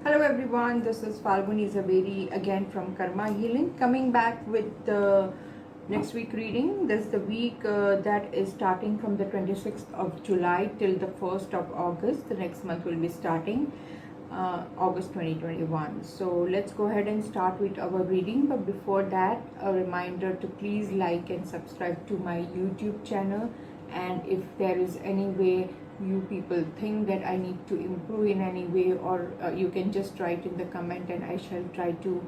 Hello everyone, this is Falguni Zaveri again from Karma Healing, coming back with the next week reading. This is the week that is starting from the 26th of July till the 1st of August. The next month will be starting August 2021. So let's go ahead and start with our reading. But before that, a reminder to please like and subscribe to my YouTube channel. And if there is any way you people think that I need to improve in any way, or you can just write in the comment and I shall try to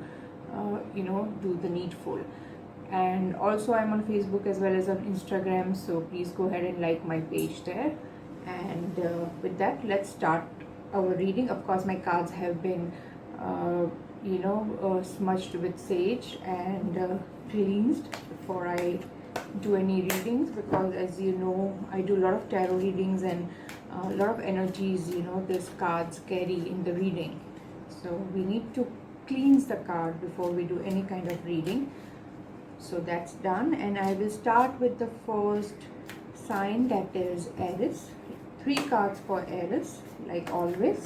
do the needful. And also I'm on Facebook as well as on Instagram, so please go ahead and like my page there. And with that, let's start our reading. Of course, my cards have been smudged with sage and cleansed before I do any readings, because as you know, I do a lot of tarot readings and a lot of energies these cards carry in the reading. So we need to cleanse the card before we do any kind of reading. So that's done, and I will start with the first sign, that is Aries. 3 cards for Aries, like always.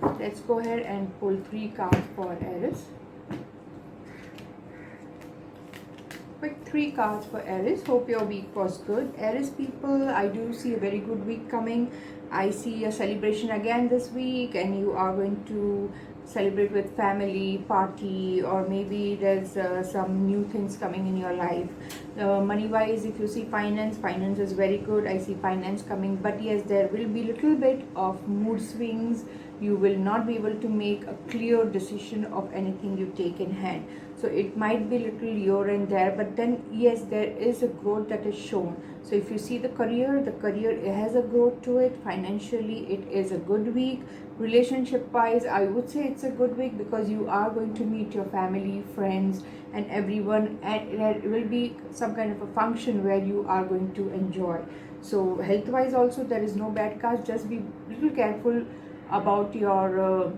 Let's go ahead and pull 3 cards for Aries. Quick 3 cards for Aries. Hope your week was good. Aries people, I do see a very good week coming. I see a celebration again this week, and you are going to celebrate with family, party, or maybe there's some new things coming in your life. Money wise, if you see finance is very good. I see finance coming, but yes, there will be little bit of mood swings. You will not be able to make a clear decision of anything you take in hand. So it might be little here and there, but then yes, there is a growth that is shown. So if you see the career it has a growth to it. Financially, it is a good week. Relationship wise, I would say it's a good week, because you are going to meet your family, friends, and everyone, and there will be some kind of a function where you are going to enjoy. So health wise also, there is no bad cards. Just be little careful about your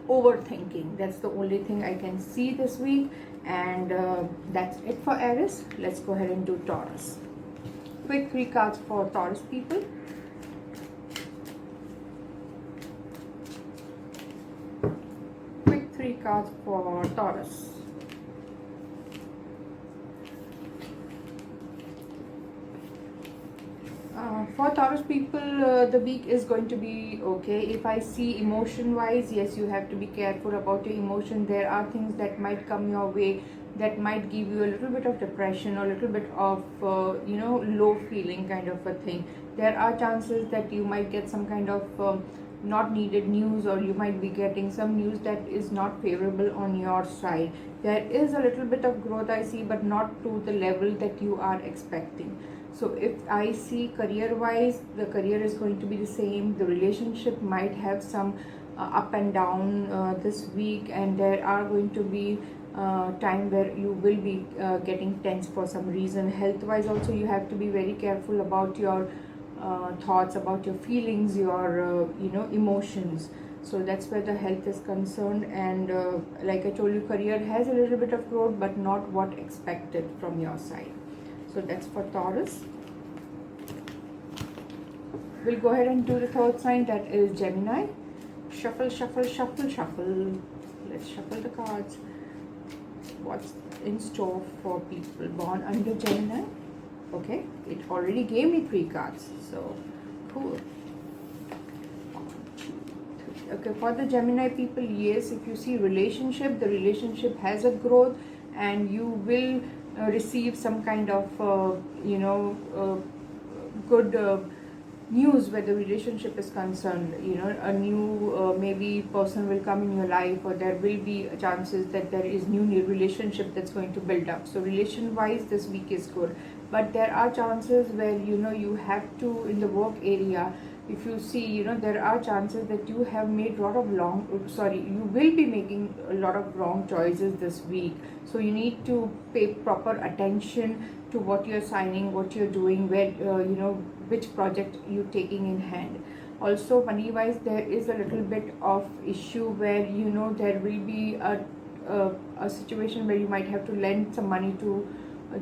overthinking. That's the only thing I can see this week. And that's it for Aries. Let's go ahead and do Taurus. Quick 3 cards for Taurus people. Quick 3 cards for Taurus. For Taurus people, the week is going to be okay. If I see emotion wise, yes, you have to be careful about your emotion. There are things that might come your way that might give you a little bit of depression or a little bit of low feeling kind of a thing. There are chances that you might get some kind of not needed news, or you might be getting some news that is not favorable on your side. There is a little bit of growth I see, but not to the level that you are expecting. So if I see career wise, the career is going to be the same. The relationship might have some up and down this week, and there are going to be time where you will be getting tense for some reason. Health wise also, you have to be very careful about your thoughts, about your feelings, your emotions. So that's where the health is concerned. And like I told you, career has a little bit of growth, but not what expected from your side. So that's for Taurus. We'll go ahead and do the third sign, that is Gemini. Shuffle, shuffle, shuffle, shuffle. Let's shuffle the cards. What's in store for people born under Gemini? Okay, it already gave me 3 cards. So cool. 1, 2, 3. Okay, for the Gemini people, yes, if you see relationship, the relationship has a growth, and you will receive some kind of good news where the relationship is concerned. A new maybe person will come in your life, or there will be chances that there is new relationship that's going to build up. So relation wise, this week is good, but there are chances where you have to, in the work area, if you see, there are chances that you have made a lot of you will be making a lot of wrong choices this week. So you need to pay proper attention to what you're signing, what you're doing, where which project you're taking in hand. Also, money wise, there is a little bit of issue where there will be a situation where you might have to lend some money to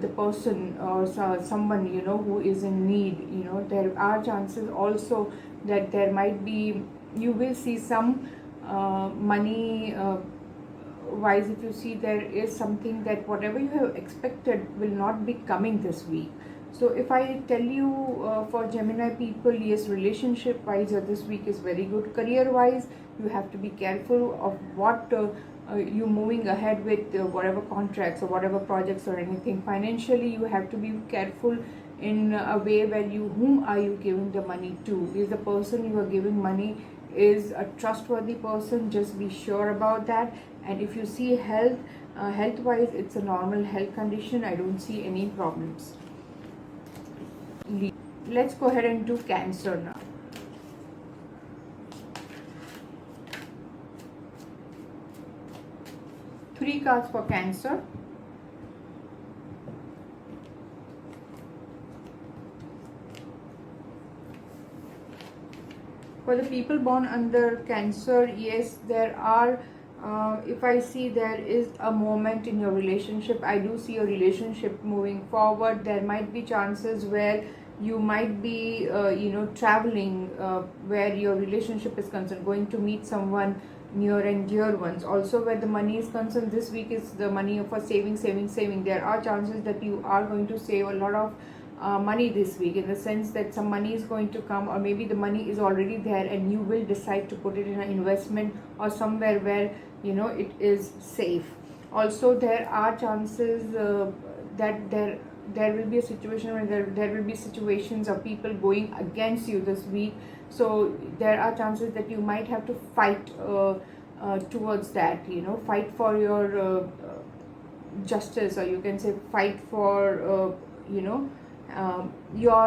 the person, or someone who is in need. There are chances also that there might be, you will see some money wise, if you see, there is something that whatever you have expected will not be coming this week. So if I tell you for Gemini people, yes, relationship wise this week is very good. Career wise, you have to be careful of what you moving ahead with whatever contracts or whatever projects or anything. Financially, you have to be careful in a way where you, whom are you giving the money to? Is the person you are giving money is a trustworthy person? Just be sure about that. And if you see health, health wise, it's a normal health condition. I don't see any problems. Let's go ahead and do Cancer now. Three cards for Cancer. For the people born under Cancer, yes, there are, if I see, there is a moment in your relationship. I do see a relationship moving forward. There might be chances where you might be, traveling where your relationship is concerned, going to meet someone near and dear ones. Also, where the money is concerned, this week is the money for saving. There are chances that you are going to save a lot of money this week, in the sense that some money is going to come, or maybe the money is already there and you will decide to put it in an investment or somewhere where it is safe. Also, there are chances that there will be a situation where there will be situations of people going against you this week. So there are chances that you might have to fight towards that, fight for your justice, or you can say fight for your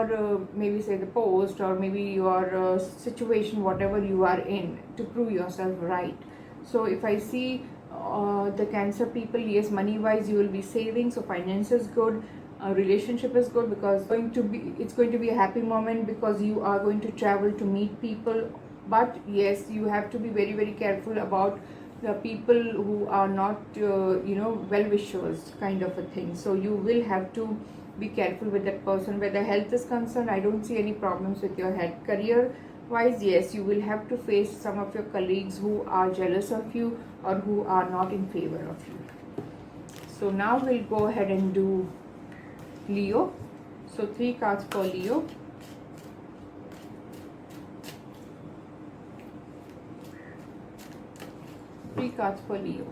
maybe say the post, or maybe your situation, whatever you are in, to prove yourself right. So if I see the Cancer people, yes, money wise you will be saving, so finance is good. Relationship is good because it's going to be a happy moment, because you are going to travel to meet people. But yes, you have to be very, very careful about the people who are not well wishers kind of a thing. So you will have to be careful with that person. Where the health is concerned, I don't see any problems with your health. Career wise, yes, you will have to face some of your colleagues who are jealous of you or who are not in favor of you. So now we'll go ahead and do Leo. So 3 cards for Leo. Three cards for Leo.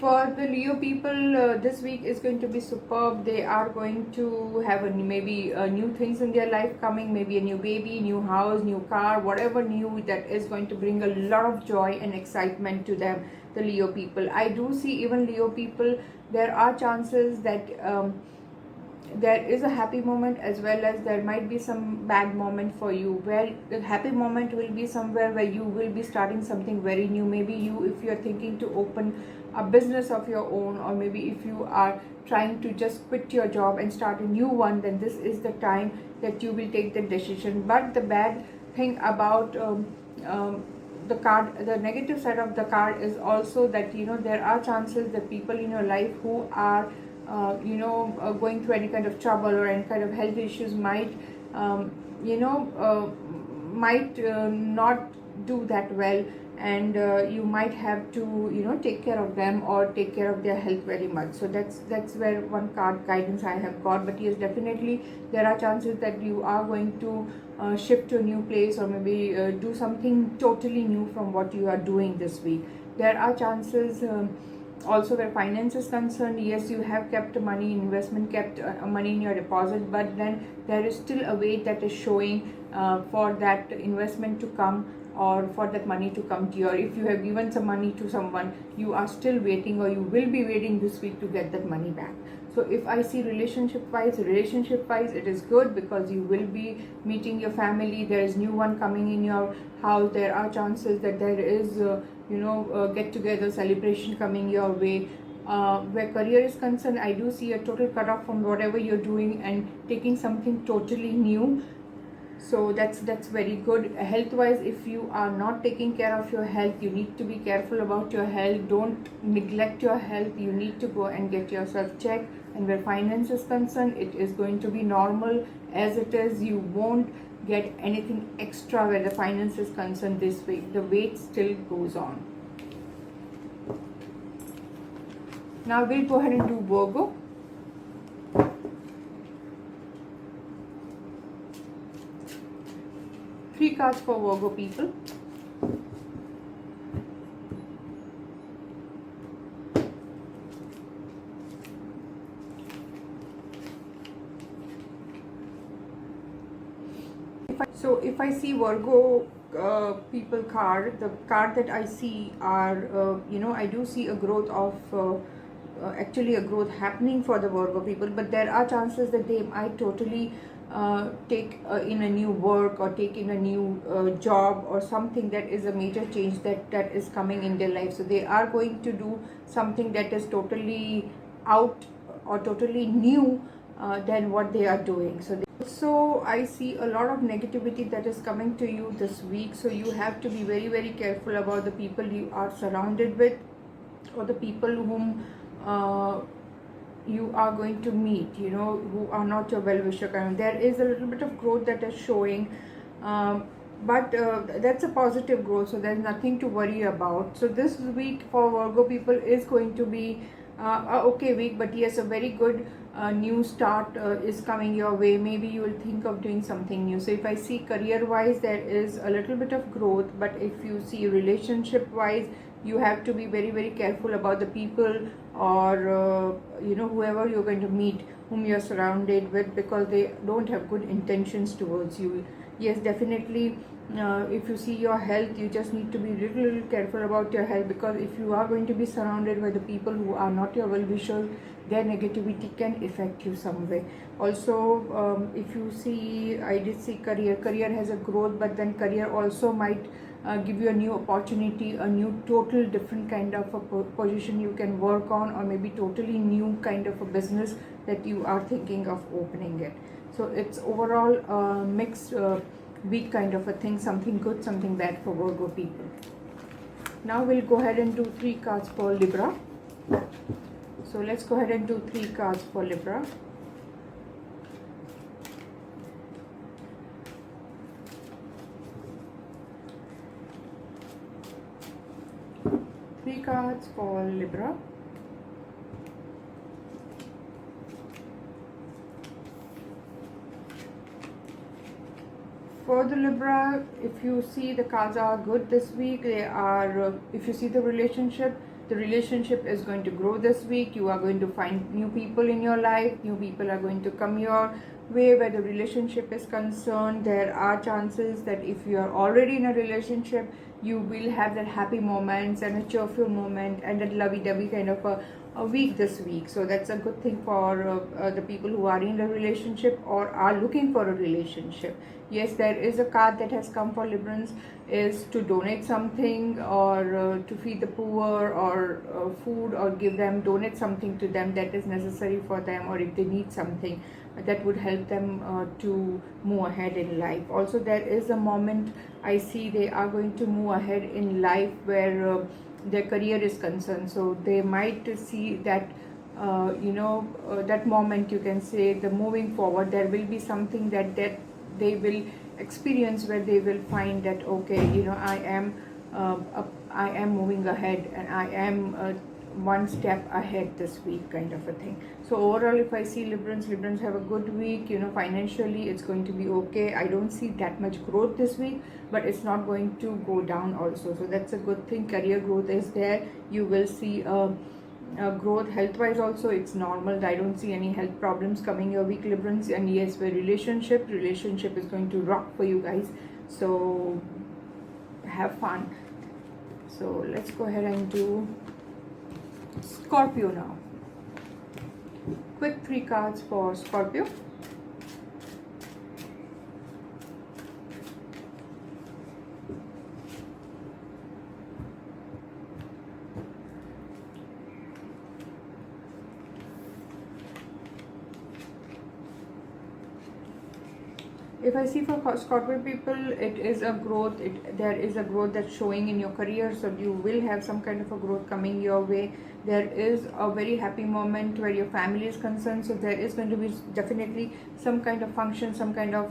For the Leo people, this week is going to be superb. They are going to have maybe new things in their life coming, maybe a new baby, new house, new car, whatever new that is going to bring a lot of joy and excitement to them, the Leo people. I do see even Leo people, there are chances that there is a happy moment, as well as there might be some bad moment for you, where the happy moment will be somewhere where you will be starting something very new. Maybe you, if you're thinking to open a business of your own, or maybe if you are trying to just quit your job and start a new one, then this is the time that you will take the decision. But the bad thing about the card, the negative side of the card is also that there are chances that people in your life who are going through any kind of trouble or any kind of health issues might not do that well, and you might have to take care of them or take care of their health very much. So that's where one card guidance I have got. But yes, definitely there are chances that you are going to shift to a new place, or maybe do something totally new from what you are doing this week. There are chances also where finance is concerned. Yes, you have kept money in investment, kept money in your deposit, but then there is still a wait that is showing for that investment to come, or for that money to come to you. Or if you have given some money to someone, you are still waiting, or you will be waiting this week to get that money back. So if I see relationship wise, it is good, because you will be meeting your family. There is new one coming in your house. There are chances that there is get together celebration coming your way. Where career is concerned, I do see a total cut off from whatever you're doing and taking something totally new. So that's very good. Health wise, if you are not taking care of your health, you need to be careful about your health. Don't neglect your health. You need to go and get yourself checked. And where finance is concerned, it is going to be normal as it is. You won't get anything extra where the finance is concerned this week. The weight still goes on. Now we'll go ahead and do Virgo. Three cards for Virgo people. So if I see Virgo people card, the card that I see are, I do see a growth of, actually a growth happening for the Virgo people, but there are chances that they might totally take in a new work or take in a new job or something that is a major change that is coming in their life. So they are going to do something that is totally out or totally new than what they are doing. So I see a lot of negativity that is coming to you this week. So you have to be very, very careful about the people you are surrounded with, or the people whom you are going to meet, who are not your well-wisher kind. There is a little bit of growth that is showing, but that's a positive growth, so there's nothing to worry about. So this week for Virgo people is going to be a okay week, but yes, a very good new start is coming your way. Maybe you will think of doing something new. So if I see career wise, there is a little bit of growth, but if you see relationship wise, you have to be very, very careful about the people or whoever you're going to meet, whom you're surrounded with, because they don't have good intentions towards you. Yes, definitely. If you see your health, you just need to be little careful about your health, because if you are going to be surrounded by the people who are not your well-wishers, their negativity can affect you some way. Also, if you see, I did see career has a growth, but then career also might give you a new opportunity, a new total different kind of a position you can work on, or maybe totally new kind of a business that you are thinking of opening it. So it's overall mixed week kind of a thing, something good, something bad for Virgo people. Now we'll go ahead and do 3 cards for Libra. So let's go ahead and do 3 cards for Libra. Three cards for Libra. For the Libra, if you see the cards are good this week, they are, if you see the relationship is going to grow this week. You are going to find new people in your life. New people are going to come your way where the relationship is concerned. There are chances that if you are already in a relationship, you will have that happy moments and a cheerful moment and that lovey-dovey kind of a week this week. So that's a good thing for the people who are in a relationship or are looking for a relationship. Yes, there is a card that has come for Librans, is to donate something or to feed the poor or food, or donate something to them that is necessary for them, or if they need something that would help them to move ahead in life. Also, there is a moment I see they are going to move ahead in life where their career is concerned. So they might see that that moment, you can say, the moving forward, there will be something that they will experience where they will find that, okay, I am moving ahead and I am one step ahead this week kind of a thing. So overall, if I see Librans have a good week. Financially it's going to be okay. I don't see that much growth this week, but it's not going to go down also, so that's a good thing. Career growth is there. You will see growth. Health wise also it's normal. I don't see any health problems coming your week, Librans. And yes, for relationship is going to rock for you guys, so have fun. So let's go ahead and do Scorpio now. Quick 3 cards for Scorpio. If I see for Scorpio people, it is a growth. There is a growth that's showing in your career, so you will have some kind of a growth coming your way. There is a very happy moment where your family is concerned, so there is going to be definitely some kind of function, some kind of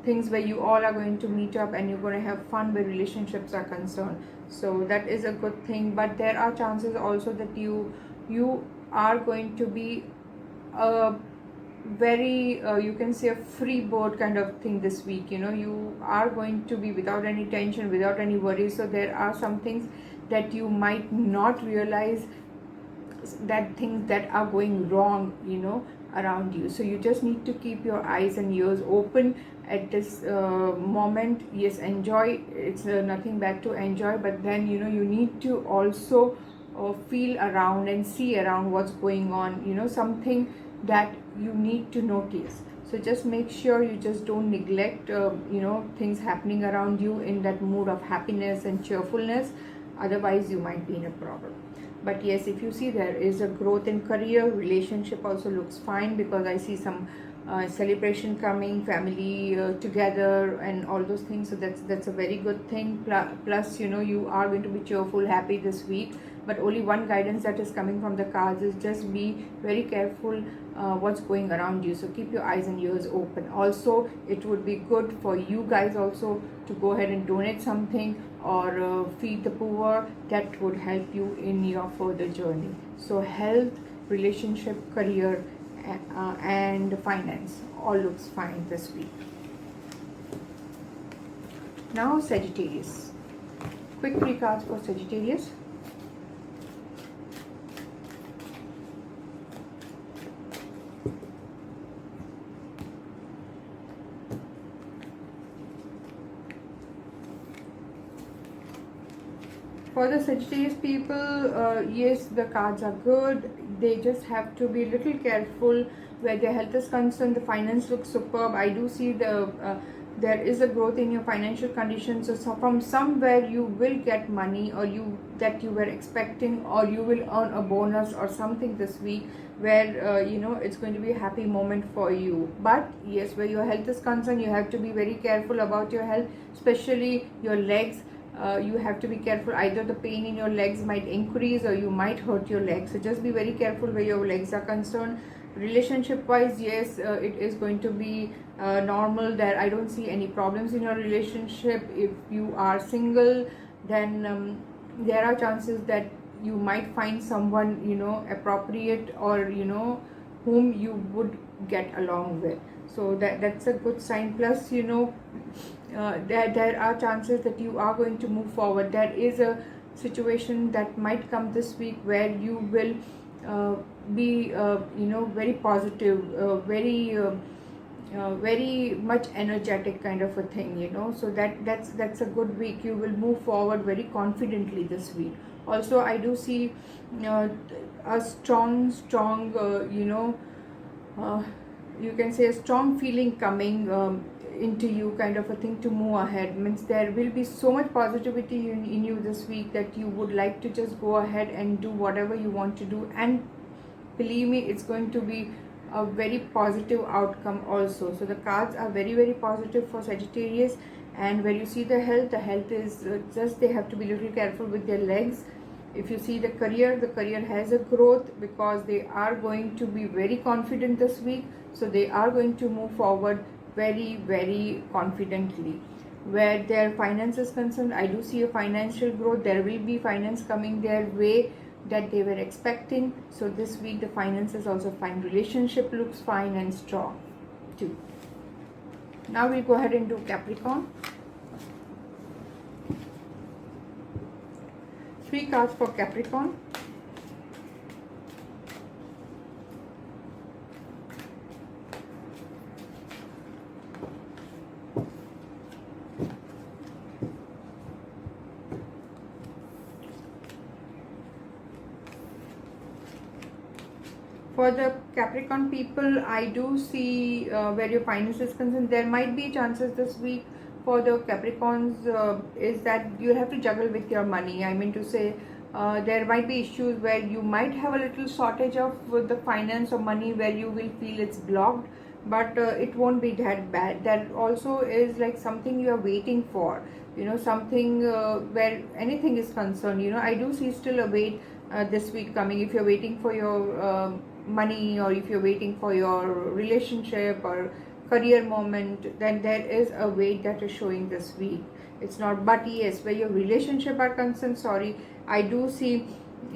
things where you all are going to meet up and you're going to have fun where relationships are concerned. So that is a good thing. But there are chances also that you are going to be a very you can say a free board kind of thing this week. You are going to be without any tension, without any worries. So there are some things that you might not realize, that things that are going wrong around you. So you just need to keep your eyes and ears open at this moment. Yes, enjoy. It's nothing bad to enjoy, but then you need to also feel around and see around what's going on, something that you need to notice. So just make sure you just don't neglect things happening around you in that mood of happiness and cheerfulness. Otherwise you might be in a problem. But yes, if you see there is a growth in career, relationship also looks fine, because I see some celebration coming, family together and all those things. So that's a very good thing. Plus you are going to be cheerful, happy this week. But only one guidance that is coming from the cards is just be very careful what's going around you. So keep your eyes and ears open. Also, it would be good for you guys also to go ahead and donate something or feed the poor. That would help you in your further journey. So health, relationship, career and finance all looks fine this week. Now Sagittarius. Quick 3 cards for Sagittarius. For the Sagittarius people, yes, the cards are good. They just have to be a little careful where their health is concerned. The finance looks superb. I do see there is a growth in your financial conditions. So from somewhere you will get money, or that you were expecting, or you will earn a bonus or something this week where it's going to be a happy moment for you. But yes, where your health is concerned, you have to be very careful about your health, especially your legs. You have to be careful. Either the pain in your legs might increase or you might hurt your legs. So just be very careful where your legs are concerned. Relationship wise, yes, it is going to be normal. There I don't see any problems in your relationship. If you are single, then there are chances that you might find someone appropriate, or whom you would get along with. So that's a good sign. Plus there are chances that you are going to move forward. There is a situation that might come this week where you will be very positive, very much energetic kind of a thing. So that's a good week. You will move forward very confidently this week. Also, I do see a strong you can say a strong feeling coming into you, kind of a thing, to move ahead. Means there will be so much positivity in you this week that you would like to just go ahead and do whatever you want to do. And believe me, it's going to be a very positive outcome also. So the cards are very, very positive for Sagittarius. And where you see the health is just they have to be a little careful with their legs. If you see the career has a growth, because they are going to be very confident this week. So they are going to move forward very, very confidently. Where their finance is concerned, I do see a financial growth. There will be finance coming their way that they were expecting. So this week the finance is also fine. Relationship looks fine and strong too. Now we'll go ahead and do Capricorn. 3 cards for Capricorn. For the Capricorn people, I do see where your finance is concerned, there might be chances this week for the Capricorns is that you have to juggle with your money. I mean to say, there might be issues where you might have a little shortage of the finance or money, where you will feel it's blocked. but it won't be that bad. That also is like something you are waiting for, something where anything is concerned. I do see still a wait this week coming. If you're waiting for your money, or if you're waiting for your relationship or career moment, then there is a wait that is showing this week. It's not, but yes, where your relationship are concerned, sorry, I do see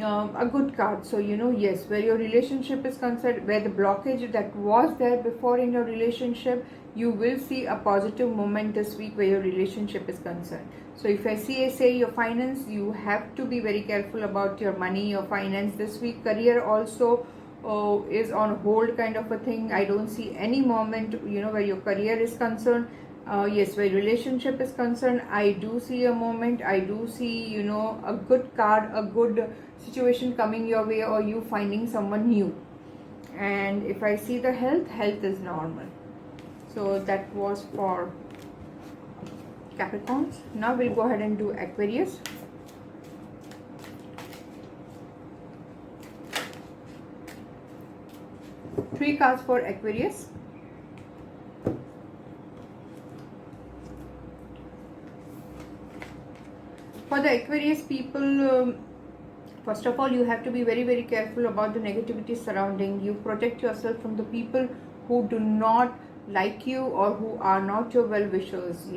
a good card. So yes, where your relationship is concerned, where the blockage that was there before in your relationship, you will see a positive moment this week where your relationship is concerned. So if I say your finance, you have to be very careful about your money, your finance this week. Career also is on hold kind of a thing. I don't see any moment where your career is concerned. Yes, where relationship is concerned, I do see a moment. I do see a good card, a good situation coming your way, or you finding someone new. And if I see the health is normal. So that was for Capricorns. Now we'll go ahead and do Aquarius. Three cards for Aquarius. For the Aquarius people, first of all, you have to be very, very careful about the negativity surrounding you. Protect yourself from the people who do not like you or who are not your well-wishers.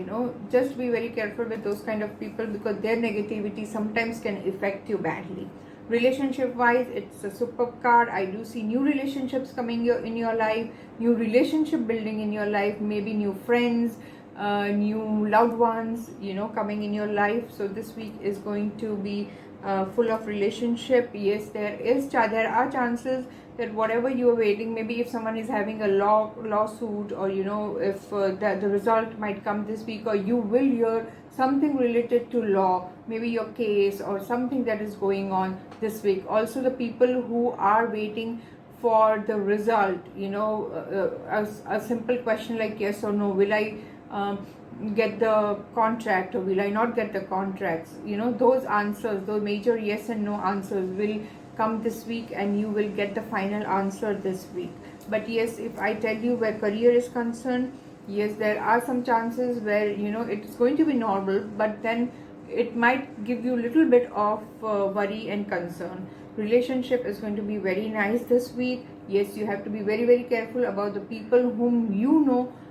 Just be very careful with those kind of people, because their negativity sometimes can affect you badly. Relationship wise, it's a superb card. I do see new relationships coming in your life, new relationship building in your life, maybe new friends, new loved ones coming in your life. So this week is going to be full of relationship. Yes, there are chances that whatever you are waiting, maybe if someone is having a lawsuit, or if the result might come this week, or you will hear something related to law, maybe your case or something that is going on this week. Also, the people who are waiting for the result, a simple question like yes or no, will I get the contract, or will I not get the contracts? Those answers, those major yes and no answers will come this week, and you will get the final answer this week. But yes, if I tell you where career is concerned, yes, there are some chances where it's going to be normal, but then it might give you a little bit of worry and concern. Relationship is going to be very nice this week. Yes, you have to be very, very careful about the people whom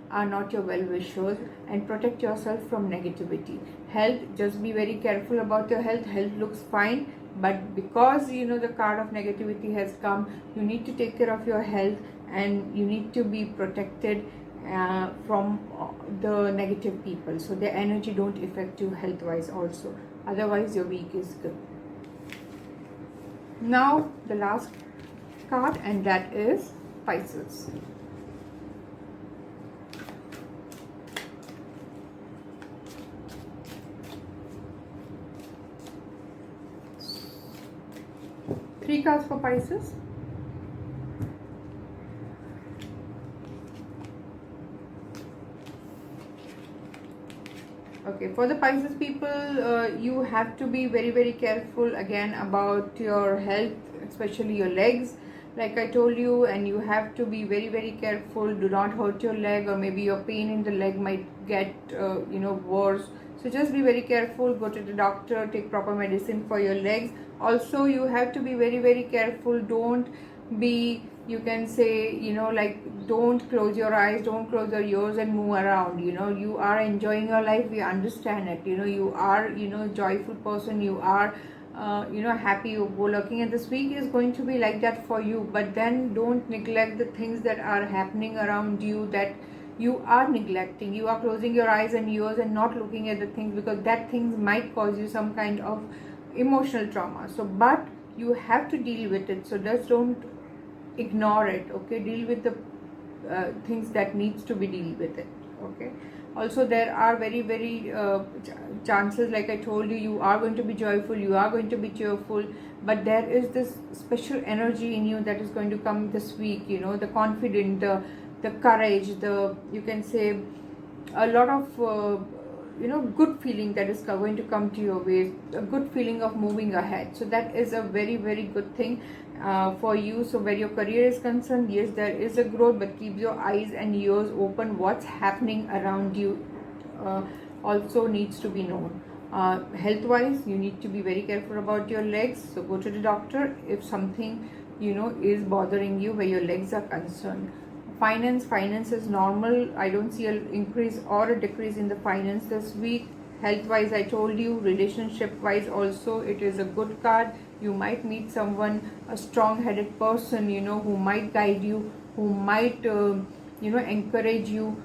are not your well-wishers, and protect yourself from negativity. Health, just be very careful about your health. Health looks fine, but because the card of negativity has come, you need to take care of your health, and you need to be protected from the negative people, so their energy don't affect you health wise also. Otherwise your week is good. Now the last card, and that is Pisces. Three cards for Pisces. Okay, for the Pisces people, you have to be very, very careful again about your health, especially your legs, like I told you, and you have to be very, very careful. Do not hurt your leg, or maybe your pain in the leg might get worse. So just be very careful. Go to the doctor, take proper medicine for your legs. Also, you have to be very, very careful. Don't be, you can say, don't close your eyes, don't close your ears and move around. You are enjoying your life, we understand it. You are joyful person, you are happy, you go lucky, and this week is going to be like that for you. But then don't neglect the things that are happening around you, that you are neglecting. You are closing your eyes and ears and not looking at the things, because that things might cause you some kind of emotional trauma. So but you have to deal with it, so just don't ignore it. Okay, deal with the things that needs to be dealt with it. Okay, also there are very, very chances, like I told you, you are going to be joyful, you are going to be cheerful, but there is this special energy in you that is going to come this week. The confident, the courage, the, you can say, a lot of good feeling that is going to come to your way, a good feeling of moving ahead. So that is a very, very good thing for you. So where your career is concerned, yes, there is a growth, but keep your eyes and ears open. What's happening around you also needs to be known. Health wise, you need to be very careful about your legs, so go to the doctor if something is bothering you where your legs are concerned. Finance is normal. I don't see an increase or a decrease in the finance this week. Health wise, I told you. Relationship wise also, it is a good card. You might meet someone, a strong headed person, who might guide you, who might encourage you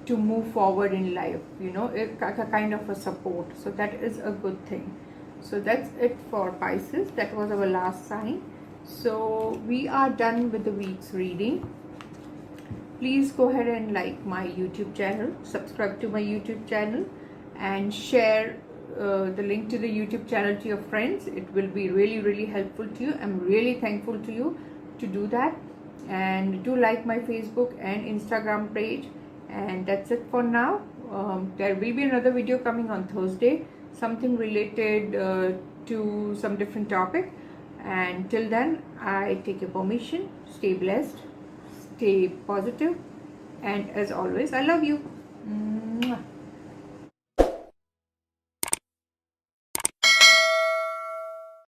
to move forward in life, a kind of a support. So that is a good thing. So that's it for Pisces. That was our last sign. So we are done with the week's reading. Please go ahead and like my YouTube channel, subscribe to my YouTube channel, and share the link to the YouTube channel to your friends. It will be really, really helpful to you. I'm really thankful to you to do that. And do like my Facebook and Instagram page. And that's it for now. There will be another video coming on Thursday, something related to some different topic. And till then, I take your permission. Stay blessed, stay positive, and as always, I love you. Mwah.